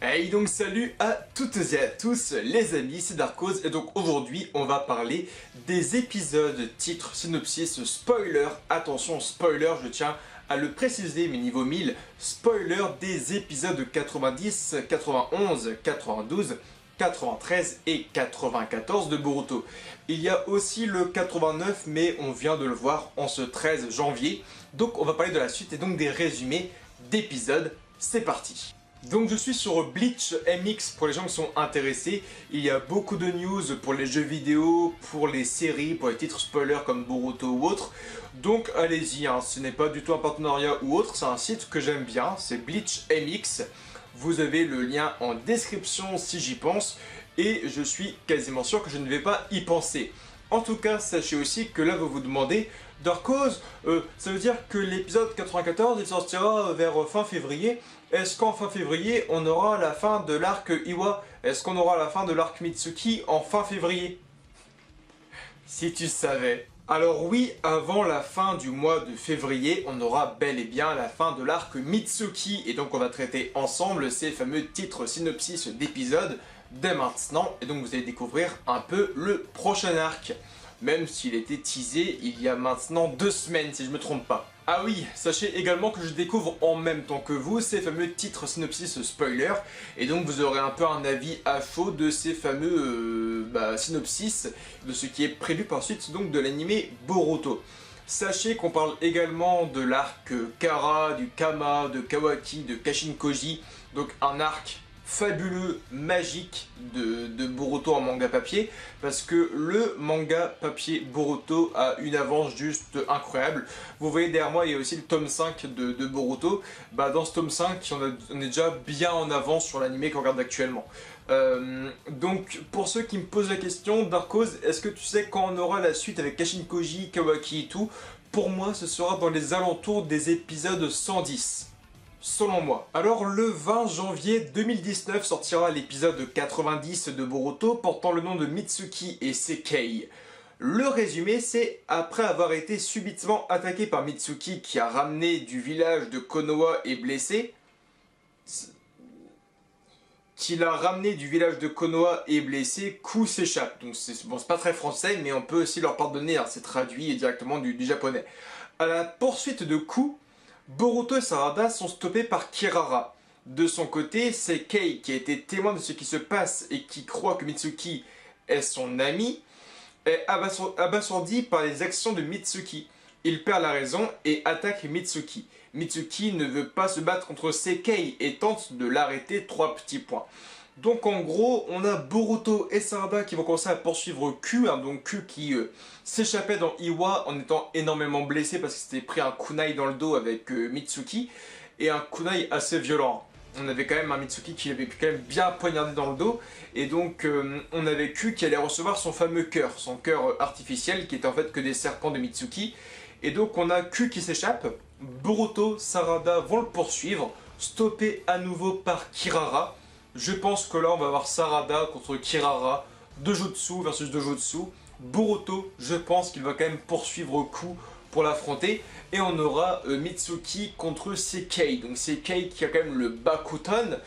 Hey donc salut à toutes et à tous les amis, c'est Darkose et donc aujourd'hui on va parler des épisodes, titres, synopsis, spoiler, attention spoiler, je tiens à le préciser mais niveau 1000, spoiler des épisodes 90, 91, 92, 93 et 94 de Boruto. Il y a aussi le 89 mais on vient de le voir en ce 13 janvier, donc on va parler de la suite et donc des résumés d'épisodes, c'est parti. Donc je suis sur Bleach MX pour les gens qui sont intéressés. Il y a beaucoup de news pour les jeux vidéo, pour les séries, pour les titres spoilers comme Boruto ou autres. Donc allez-y, hein, ce n'est pas du tout un partenariat ou autre, c'est un site que j'aime bien, c'est Bleach MX. Vous avez le lien en description si j'y pense et je suis quasiment sûr que je ne vais pas y penser. En tout cas, sachez aussi que là vous vous demandez, Darkose, ça veut dire que l'épisode 94 il sortira vers fin février. Est-ce qu'en fin février on aura la fin de l'arc Iwa? Est-ce qu'on aura la fin de l'arc Mitsuki en fin février? Si tu savais. Alors oui, avant la fin du mois de février, on aura bel et bien la fin de l'arc Mitsuki. Et donc on va traiter ensemble ces fameux titres synopsis d'épisodes dès maintenant. Et donc vous allez découvrir un peu le prochain arc. Même s'il était teasé il y a maintenant 2 semaines si je me trompe pas. Ah oui, sachez également que je découvre en même temps que vous ces fameux titres synopsis spoilers. Et donc vous aurez un peu un avis à chaud de ces fameux synopsis, de ce qui est prévu par suite donc de l'animé Boruto. Sachez qu'on parle également de l'arc Kara, du Kama, de Kawaki, de Kashin Koji. Donc un arc fabuleux, magique de Boruto en manga papier, parce que le manga papier Boruto a une avance juste incroyable. Vous voyez derrière moi, il y a aussi le tome 5 de Boruto. Dans ce tome 5, on est déjà bien en avance sur l'anime qu'on regarde actuellement. Donc pour ceux qui me posent la question, Darkose, est-ce que tu sais quand on aura la suite avec Kashin Koji, Kawaki et tout? Pour moi, ce sera dans les alentours des épisodes 110. Selon moi. Alors le 20 janvier 2019 sortira l'épisode 90 de Boruto portant le nom de Mitsuki et Seikei. Le résumé c'est, après avoir été subitement attaqué par Mitsuki qui a ramené du village de Konoha et blessé, Ku s'échappe. Donc c'est pas très français mais on peut aussi leur pardonner, hein, c'est traduit directement du japonais. À la poursuite de Ku, Boruto et Sarada sont stoppés par Kirara. De son côté, Seikei, qui a été témoin de ce qui se passe et qui croit que Mitsuki est son ami, est abasourdi par les actions de Mitsuki. Il perd la raison et attaque Mitsuki. Mitsuki ne veut pas se battre contre Seikei et tente de l'arrêter, 3 petits points. Donc en gros, on a Boruto et Sarada qui vont commencer à poursuivre Q, hein, donc Q qui s'échappait dans Iwa en étant énormément blessé parce qu'il s'était pris un kunai dans le dos avec Mitsuki, et un kunai assez violent. On avait quand même un Mitsuki qui avait quand même bien poignardé dans le dos, et donc on avait Q qui allait recevoir son fameux cœur, son cœur artificiel qui était en fait que des serpents de Mitsuki, et donc on a Q qui s'échappe, Boruto, Sarada vont le poursuivre, stoppé à nouveau par Kirara. Je pense que là on va avoir Sarada contre Kirara, Dojutsu versus Dojutsu. Boruto, je pense qu'il va quand même poursuivre Ku pour l'affronter. Et on aura Mitsuki contre Seikei. Donc Seikei qui a quand même le Bakuton,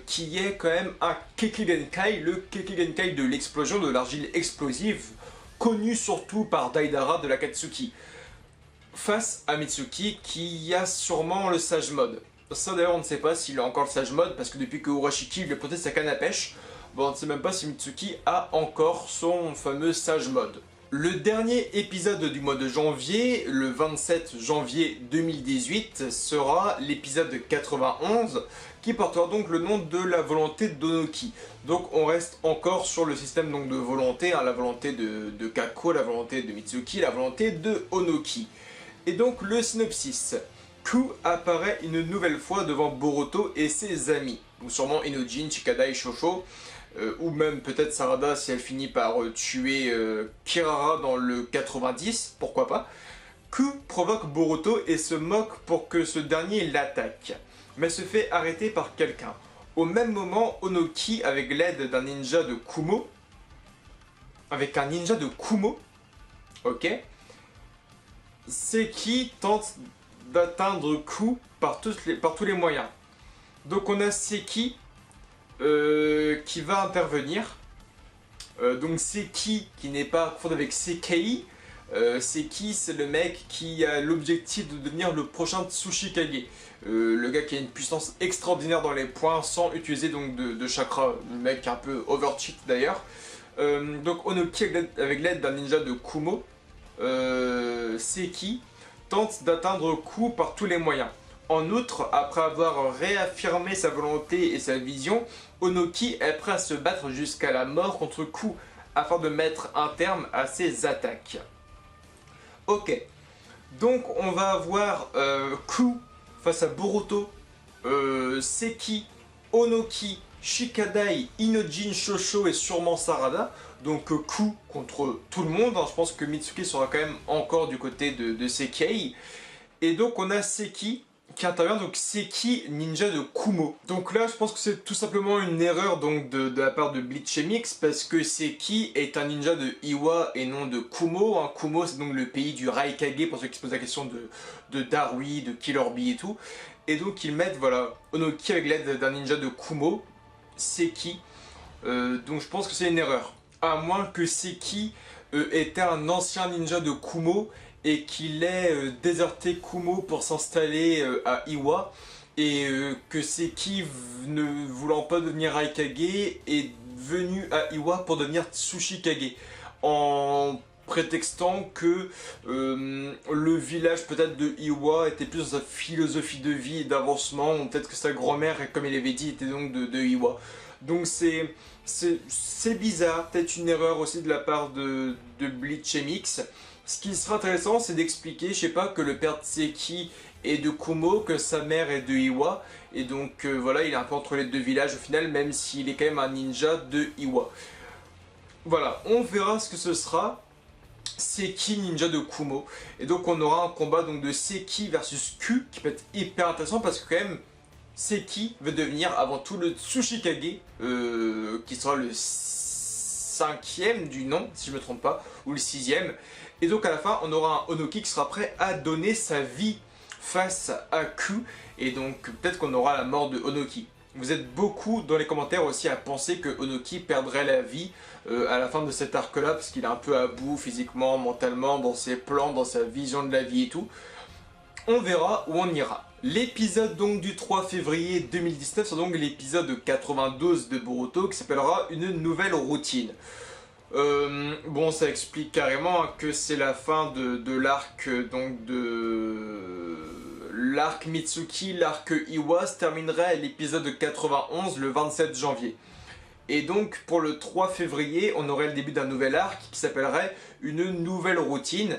qui est quand même un Kekigenkai, le Kekigenkai de l'explosion de l'argile explosive, connu surtout par Deidara de l'Akatsuki. Face à Mitsuki qui a sûrement le Sage Mode. Ça d'ailleurs on ne sait pas s'il a encore le Sage Mode parce que depuis que Urashiki lui a prêté sa canne à pêche, on ne sait même pas si Mitsuki a encore son fameux Sage Mode. Le dernier épisode du mois de janvier, le 27 janvier 2018, sera l'épisode 91 qui portera donc le nom de la volonté d'Onoki. Donc on reste encore sur le système donc, de volonté, hein, la volonté de Kako, la volonté de Mitsuki, la volonté de Onoki. Et donc le synopsis. Ku apparaît une nouvelle fois devant Boruto et ses amis, ou sûrement Inojin, Chikada et Shosho, ou même peut-être Sarada si elle finit par tuer Kirara dans le 90, pourquoi pas. Ku provoque Boruto et se moque pour que ce dernier l'attaque, mais se fait arrêter par quelqu'un. Au même moment, Onoki, avec l'aide d'un ninja de Kumo, ok, Seki tente d'atteindre Ku par tous les moyens. Donc on a Seki qui va intervenir. Donc Seki, qui n'est pas confondre avec Sekei. Seki, c'est le mec qui a l'objectif de devenir le prochain Tsuchikage. Le gars qui a une puissance extraordinaire dans les points sans utiliser donc de chakra. Le mec un peu overcheat d'ailleurs. Donc Onoki, avec l'aide d'un ninja de Kumo, Seki tente d'atteindre Ku par tous les moyens. En outre, après avoir réaffirmé sa volonté et sa vision, Onoki est prêt à se battre jusqu'à la mort contre Ku afin de mettre un terme à ses attaques. Ok, donc on va avoir Ku face à Boruto, Seki, Onoki, Shikadai, Inojin, Shosho et sûrement Sarada. Donc Ku contre tout le monde, hein. Je pense que Mitsuki sera quand même encore du côté de Sekei. Et donc on a Seki qui intervient, donc Seki, ninja de Kumo. Donc là je pense que c'est tout simplement une erreur donc de la part de Bleach MX, parce que Seki est un ninja de Iwa et non de Kumo, hein. Kumo c'est donc le pays du Raikage, pour ceux qui se posent la question de Darui, de Killer Bee et tout. Et donc ils mettent voilà Onoki avec l'aide d'un ninja de Kumo, Seki. Donc je pense que c'est une erreur. À moins que Seki était un ancien ninja de Kumo et qu'il ait déserté Kumo pour s'installer à Iwa, et que Seki, ne voulant pas devenir Raikage, est venu à Iwa pour devenir Tsuchikage, en prétextant que le village peut-être de Iwa était plus dans sa philosophie de vie et d'avancement, ou peut-être que sa grand-mère, comme il avait dit, était donc de Iwa. Donc c'est bizarre, peut-être une erreur aussi de la part de Bleach MX. Ce qui sera intéressant, c'est d'expliquer, je sais pas, que le père de Seki est de Kumo, que sa mère est de Iwa, et donc voilà, il est un peu entre les deux villages au final, même s'il est quand même un ninja de Iwa. Voilà, on verra ce que ce sera. Seki, ninja de Kumo. Et donc on aura un combat donc de Seki versus Q, qui peut être hyper intéressant, parce que quand même, Seki veut devenir avant tout le Tsuchikage, qui sera le 5e du nom, si je me trompe pas, ou le 6e. Et donc à la fin, on aura un Onoki qui sera prêt à donner sa vie face à Q. Et donc peut-être qu'on aura la mort de Onoki. Vous êtes beaucoup dans les commentaires aussi à penser que Onoki perdrait la vie à la fin de cet arc-là, parce qu'il est un peu à bout physiquement, mentalement, dans ses plans, dans sa vision de la vie et tout. On verra où on ira. L'épisode donc du 3 février 2019 sera donc l'épisode 92 de Boruto, qui s'appellera Une nouvelle routine. Bon, ça explique carrément que c'est la fin de l'arc donc de l'arc Mitsuki, l'arc Iwa se terminerait à l'épisode 91 le 27 janvier. Et donc pour le 3 février, on aurait le début d'un nouvel arc qui s'appellerait Une nouvelle routine.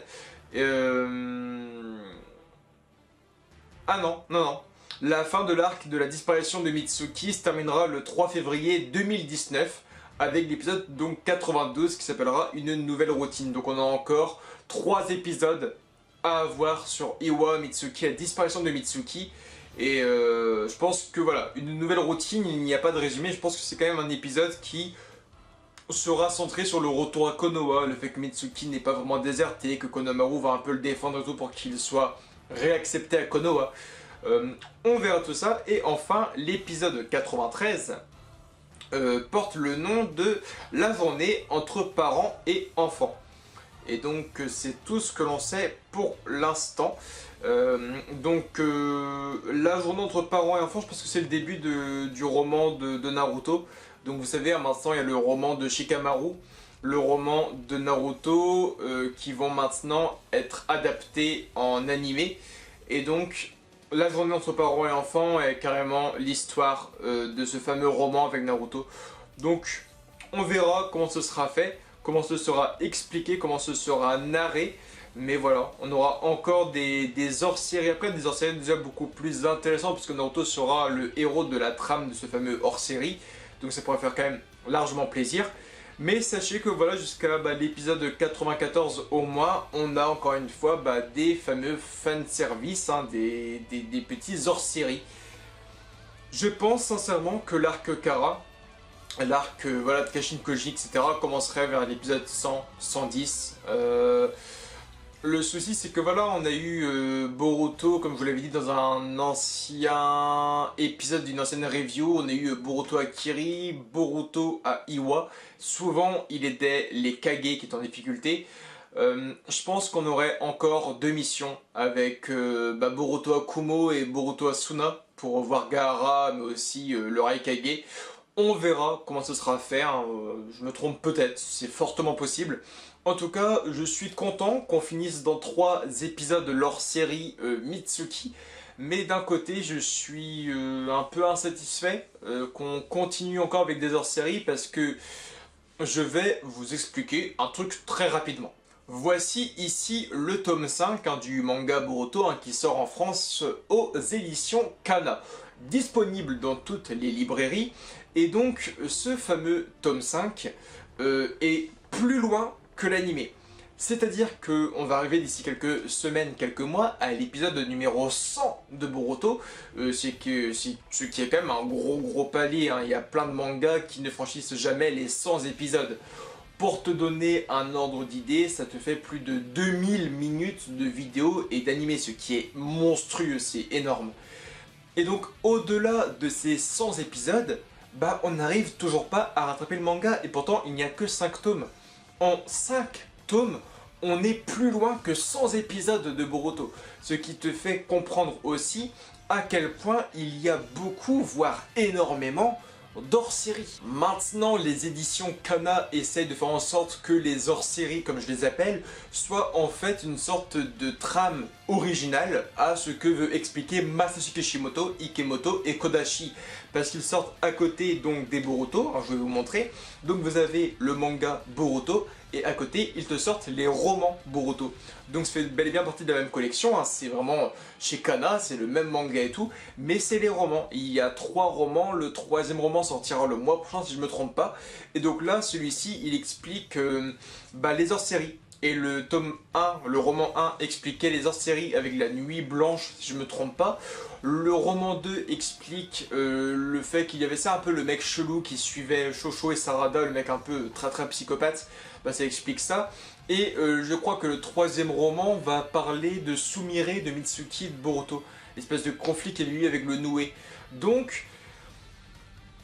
Ah non. La fin de l'arc de la disparition de Mitsuki se terminera le 3 février 2019 avec l'épisode donc 92 qui s'appellera Une nouvelle routine. Donc on a encore 3 épisodes à avoir sur Iwa, Mitsuki, la disparition de Mitsuki. Et je pense que voilà, une nouvelle routine, il n'y a pas de résumé. Je pense que c'est quand même un épisode qui sera centré sur le retour à Konoha, le fait que Mitsuki n'est pas vraiment déserté, que Konohamaru va un peu le défendre et tout pour qu'il soit réaccepté à Konoha. On verra tout ça. Et enfin, l'épisode 93 porte le nom de La journée entre parents et enfants. Et donc c'est tout ce que l'on sait pour l'instant. La journée entre parents et enfants, je pense que c'est le début du roman de Naruto. Donc vous savez, maintenant il y a le roman de Shikamaru, le roman de Naruto, qui vont maintenant être adaptés en animé. Et donc la journée entre parents et enfants est carrément l'histoire de ce fameux roman avec Naruto. Donc on verra comment ce sera fait, comment ce sera expliqué, comment ce sera narré. Mais voilà, on aura encore des hors-séries. Après, des hors-séries déjà beaucoup plus intéressants, puisque Naruto sera le héros de la trame de ce fameux hors-série. Donc ça pourrait faire quand même largement plaisir. Mais sachez que voilà, jusqu'à l'épisode 94 au moins, on a encore une fois des fameux fanservice, hein, des petits hors-séries. Je pense sincèrement que l'arc Kara, l'arc de Kashin Koji, etc. commencerait vers l'épisode 100, 110. Le souci c'est que voilà, on a eu Boruto, comme je vous l'avais dit dans un ancien épisode d'une ancienne review, on a eu Boruto à Kiri, Boruto à Iwa. Souvent il aidait les Kage qui étaient en difficulté. Je pense qu'on aurait encore deux missions avec Boruto à Kumo et Boruto à Suna pour voir Gaara mais aussi le Raikage. On verra comment ce sera fait, hein. Je me trompe peut-être, c'est fortement possible. En tout cas, je suis content qu'on finisse dans 3 épisodes de leur série Mitsuki. Mais d'un côté, je suis un peu insatisfait qu'on continue encore avec des hors-séries parce que je vais vous expliquer un truc très rapidement. Voici ici le tome 5 du manga Boruto qui sort en France aux éditions Kana, disponible dans toutes les librairies. Et donc ce fameux tome 5 est plus loin que l'animé. C'est-à-dire qu'on va arriver d'ici quelques semaines, quelques mois, à l'épisode numéro 100 de Boruto, ce qui est quand même un gros palier, hein. Il y a plein de mangas qui ne franchissent jamais les 100 épisodes. Pour te donner un ordre d'idée, ça te fait plus de 2000 minutes de vidéo et d'animé, ce qui est monstrueux, c'est énorme. Et donc au-delà de ces 100 épisodes, on n'arrive toujours pas à rattraper le manga, et pourtant il n'y a que 5 tomes. En 5 tomes, on est plus loin que 100 épisodes de Boruto. Ce qui te fait comprendre aussi à quel point il y a beaucoup, voire énormément, d'hors-série. Maintenant, les éditions Kana essayent de faire en sorte que les hors-séries, comme je les appelle, soient en fait une sorte de trame originale à ce que veut expliquer Masashi Kishimoto, Ikemoto et Kodashi. Parce qu'ils sortent à côté donc des Boruto, alors je vais vous montrer. Donc vous avez le manga Boruto, et à côté ils te sortent les romans Boruto. Donc ça fait bel et bien partie de la même collection, hein. C'est vraiment chez Kana, c'est le même manga et tout, mais c'est les romans. Il y a 3 romans, le 3e roman sortira le mois prochain si je ne me trompe pas. Et donc là, celui-ci, il explique les hors-séries. Et le tome 1, le roman 1 expliquait les hors-séries avec la nuit blanche, si je me trompe pas. Le roman 2 explique le fait qu'il y avait ça un peu le mec chelou qui suivait Shosho et Sarada, le mec un peu très psychopathe. Ça explique ça. Et je crois que le 3e roman va parler de Sumire, de Mitsuki, de Boruto. L'espèce de conflit qu'il y a eu avec le Noué. Donc,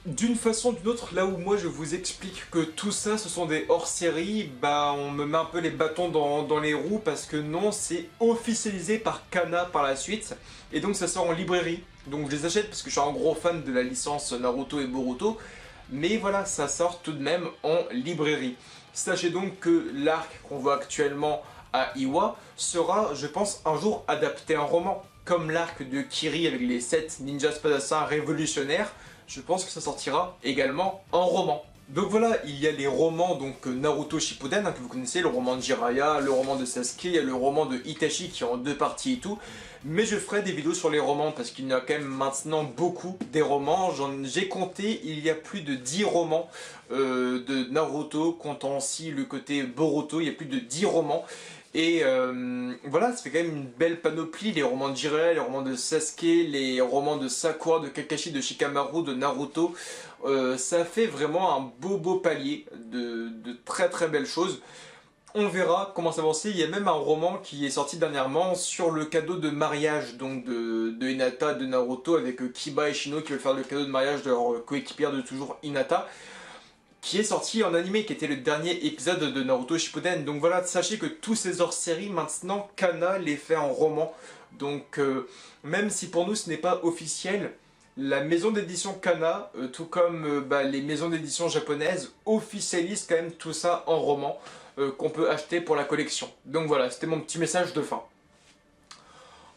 d'une façon ou d'une autre, là où moi je vous explique que tout ça ce sont des hors-série, on me met un peu les bâtons dans les roues parce que non, c'est officialisé par Kana par la suite. Et donc ça sort en librairie. Donc je les achète parce que je suis un gros fan de la licence Naruto et Boruto. Mais voilà, ça sort tout de même en librairie. Sachez donc que l'arc qu'on voit actuellement à Iwa sera, je pense, un jour adapté en roman. Comme l'arc de Kiri avec les 7 ninjas spadassins révolutionnaires, je pense que ça sortira également en roman. Donc voilà, il y a les romans donc Naruto Shippuden que vous connaissez, le roman de Jiraiya, le roman de Sasuke, il y a le roman de Itachi qui est en 2 parties et tout. Mais je ferai des vidéos sur les romans parce qu'il y en a quand même maintenant beaucoup des romans. J'ai compté, il y a plus de 10 romans de Naruto, comptant aussi le côté Boruto, il y a plus de 10 romans. Et voilà, ça fait quand même une belle panoplie, les romans de Jiraiya, les romans de Sasuke, les romans de Sakura, de Kakashi, de Shikamaru, de Naruto. Ça fait vraiment un beau palier de très belles choses. On verra comment s'avancer. Il y a même un roman qui est sorti dernièrement sur le cadeau de mariage donc de Hinata, de Naruto, avec Kiba et Shino qui veulent faire le cadeau de mariage de leur coéquipière de toujours Hinata, qui est sorti en animé, qui était le dernier épisode de Naruto Shippuden. Donc voilà, sachez que tous ces hors-séries, maintenant, Kana les fait en roman. Donc même si pour nous ce n'est pas officiel, la maison d'édition Kana, tout comme les maisons d'édition japonaises, officialisent quand même tout ça en roman, qu'on peut acheter pour la collection. Donc voilà, c'était mon petit message de fin.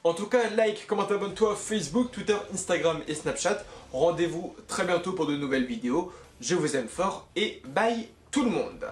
En tout cas, like, commente, abonne-toi Facebook, Twitter, Instagram et Snapchat. Rendez-vous très bientôt pour de nouvelles vidéos. Je vous aime fort et bye tout le monde!